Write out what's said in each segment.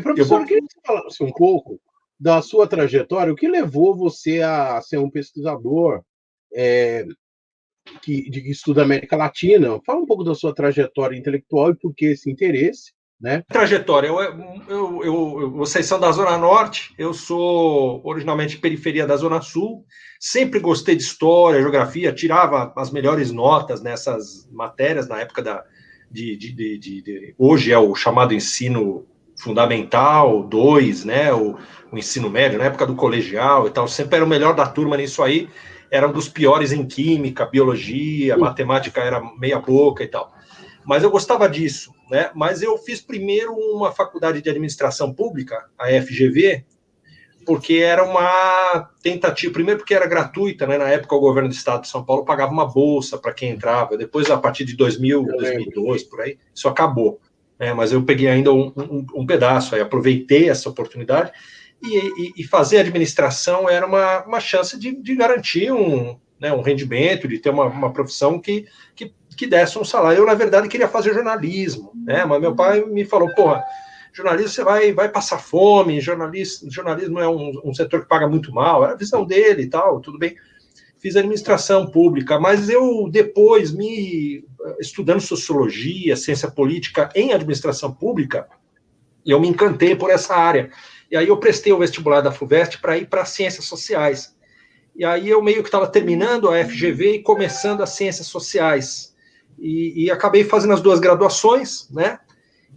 Professor, eu queria que você falasse um pouco da sua trajetória, o que levou você a ser um pesquisador é, que estuda América Latina. Fala um pouco da sua trajetória intelectual e por que esse interesse, né? Trajetória, vocês são da Zona Norte, eu sou originalmente de periferia da Zona Sul, sempre gostei de história, geografia, tirava as melhores notas nessas matérias na época hoje é o chamado ensino fundamental 2, né, o ensino médio, na época do colegial e tal, sempre era o melhor da turma nisso aí, era um dos piores em química, biologia, matemática era meia boca e tal. Mas eu gostava disso, né? Mas eu fiz primeiro uma faculdade de administração pública, a FGV, porque era uma tentativa, primeiro porque era gratuita, né? Na época o governo do estado de São Paulo pagava uma bolsa para quem entrava, depois a partir de 2000, 2002, por aí, isso acabou, né? Mas eu peguei ainda um pedaço, aí aproveitei essa oportunidade e fazer administração era uma chance de garantir um rendimento, de ter uma profissão que desse um salário. Eu, na verdade, queria fazer jornalismo, né? Mas meu pai me falou, porra, jornalismo você vai passar fome, jornalismo é um setor que paga muito mal, era a visão dele e tal, tudo bem. Fiz administração pública, mas eu depois, estudando sociologia, ciência política em administração pública, eu me encantei por essa área. E aí eu prestei o vestibular da FUVEST para ir para ciências sociais. E aí eu meio que estava terminando a FGV e começando as ciências sociais. E acabei fazendo as duas graduações, né?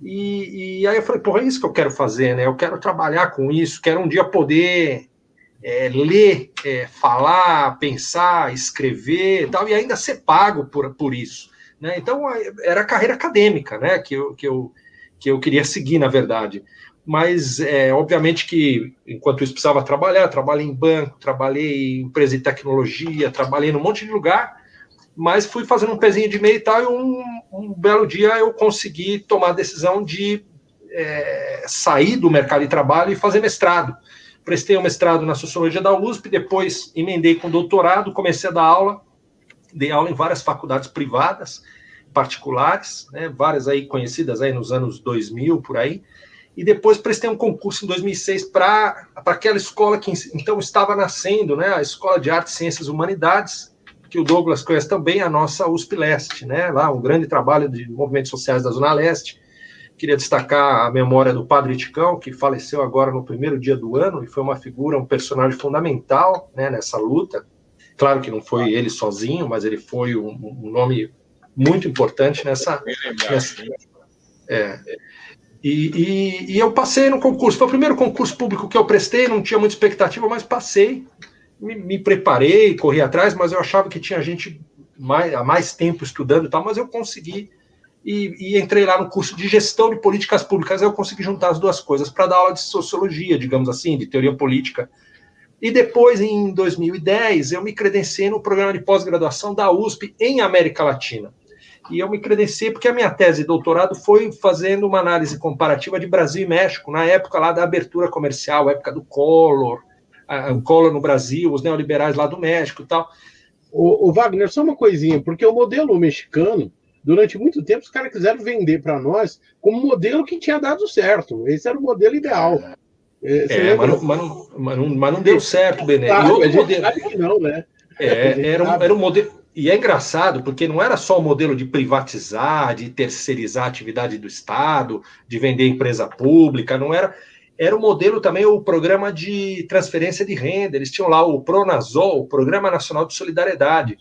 E aí eu falei, porra, é isso que eu quero fazer, né? Eu quero trabalhar com isso, quero um dia poder ler, falar, pensar, escrever e tal, e ainda ser pago por isso, né? Então, era a carreira acadêmica, né? Que eu queria seguir, na verdade. Mas, obviamente que, enquanto isso, precisava trabalhar, trabalhei em banco, trabalhei em empresa de tecnologia, trabalhei num monte de lugar, mas fui fazendo um pezinho de meio e tal, e um belo dia eu consegui tomar a decisão de sair do mercado de trabalho e fazer mestrado. Prestei um mestrado na Sociologia da USP, depois emendei com doutorado, comecei a dar aula, dei aula em várias faculdades privadas, particulares, né, várias aí conhecidas aí nos anos 2000, por aí, e depois prestei um concurso em 2006 para aquela escola que então estava nascendo, né, a Escola de Artes, Ciências e Humanidades, que o Douglas conhece também, a nossa USP Leste, né? Lá um grande trabalho de movimentos sociais da Zona Leste. Queria destacar a memória do Padre Ticão, que faleceu agora no primeiro dia do ano, e foi uma figura, um personagem fundamental, né, nessa luta. Claro que não foi ele sozinho, mas ele foi um nome muito importante nessa e eu passei no concurso. Foi o primeiro concurso público que eu prestei, não tinha muita expectativa, mas passei. Me preparei, corri atrás, mas eu achava que tinha gente há mais tempo estudando e tal, mas eu consegui e entrei lá no curso de gestão de políticas públicas. Eu consegui juntar as duas coisas para dar aula de sociologia, digamos assim, de teoria política. E depois, em 2010, eu me credenciei no programa de pós-graduação da USP em América Latina. E eu me credenciei porque a minha tese de doutorado foi fazendo uma análise comparativa de Brasil e México, na época lá da abertura comercial, época do Collor, o Collor no Brasil, os neoliberais lá do México e tal. O Wagner, só uma coisinha, porque o modelo mexicano, durante muito tempo, os caras quiseram vender para nós como modelo que tinha dado certo. Esse era o modelo ideal. Mas não deu certo, Bené. E outro modelo. Sabe que não, né? Era um modelo. E é engraçado, porque não era só o modelo de privatizar, de terceirizar a atividade do Estado, de vender empresa pública, não era. Era o modelo também, o programa de transferência de renda. Eles tinham lá o Pronasol, o Programa Nacional de Solidariedade,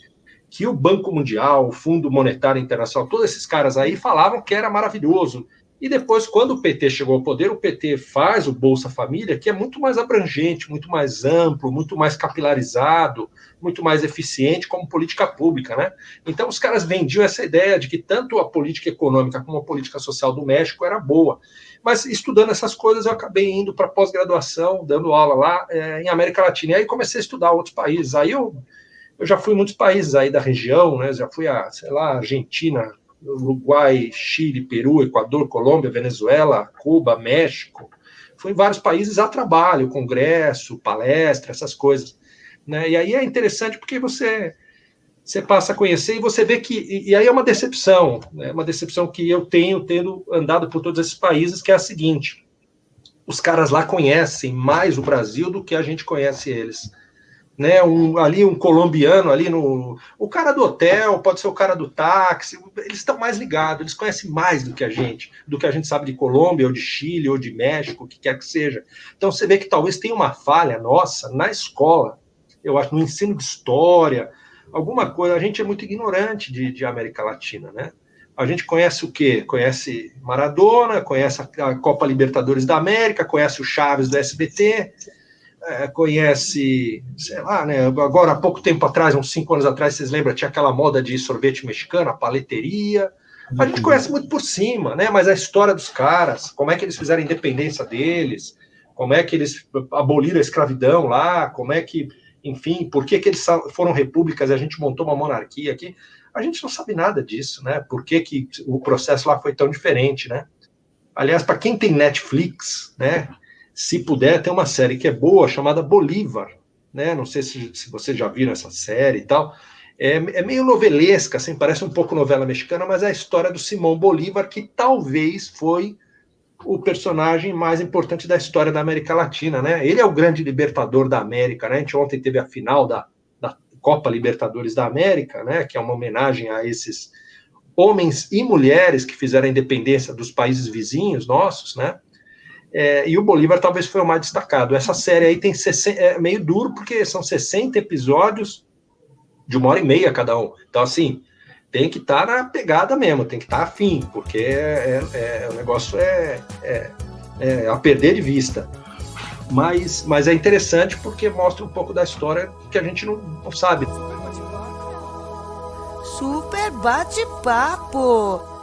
que o Banco Mundial, o Fundo Monetário Internacional, todos esses caras aí falavam que era maravilhoso. E depois, quando o PT chegou ao poder, o PT faz o Bolsa Família, que é muito mais abrangente, muito mais amplo, muito mais capilarizado, muito mais eficiente como política pública, né? Então, os caras vendiam essa ideia de que tanto a política econômica como a política social do México era boa. Mas, estudando essas coisas, eu acabei indo para pós-graduação, dando aula lá em América Latina. E aí comecei a estudar outros países. Aí eu já fui em muitos países aí da região, né? Já fui a, sei lá, Argentina, Uruguai, Chile, Peru, Equador, Colômbia, Venezuela, Cuba, México. Fui em vários países a trabalho, congresso, palestra, essas coisas. Né? E aí é interessante porque você passa a conhecer e você vê que... E aí é uma decepção, né? Uma decepção que eu tenho tendo andado por todos esses países, que é a seguinte: os caras lá conhecem mais o Brasil do que a gente conhece eles. Né, um colombiano ali o cara do hotel, pode ser o cara do táxi, eles estão mais ligados, eles conhecem mais do que a gente sabe de Colômbia, ou de Chile, ou de México, o que quer que seja. Então você vê que talvez tenha uma falha nossa na escola, eu acho, no ensino de história, alguma coisa, a gente é muito ignorante de América Latina, né? A gente conhece o quê? Conhece Maradona, conhece a Copa Libertadores da América, conhece o Chaves do SBT, conhece, sei lá, né? Agora, há pouco tempo atrás, uns 5 anos atrás, vocês lembram, tinha aquela moda de sorvete mexicano, a paleteria. A gente conhece muito por cima, né? Mas a história dos caras, como é que eles fizeram a independência deles, como é que eles aboliram a escravidão lá, como é que, enfim, por que eles foram repúblicas e a gente montou uma monarquia aqui, a gente não sabe nada disso, né? Por que o processo lá foi tão diferente, né? Aliás, para quem tem Netflix, né? Se puder, tem uma série que é boa, chamada Bolívar, né? Não sei se vocês já viram essa série e tal. É meio novelesca, assim, parece um pouco novela mexicana, mas é a história do Simão Bolívar, que talvez foi o personagem mais importante da história da América Latina, né? Ele é o grande libertador da América, né? A gente ontem teve a final da Copa Libertadores da América, né? Que é uma homenagem a esses homens e mulheres que fizeram a independência dos países vizinhos nossos, né? E o Bolívar talvez foi o mais destacado. Essa série aí tem 60, é meio duro, porque são 60 episódios de 1h30 cada um. Então, assim, tem que estar na pegada mesmo, tem que estar afim, porque o negócio é a perder de vista. Mas é interessante porque mostra um pouco da história que a gente não sabe. Super bate-papo!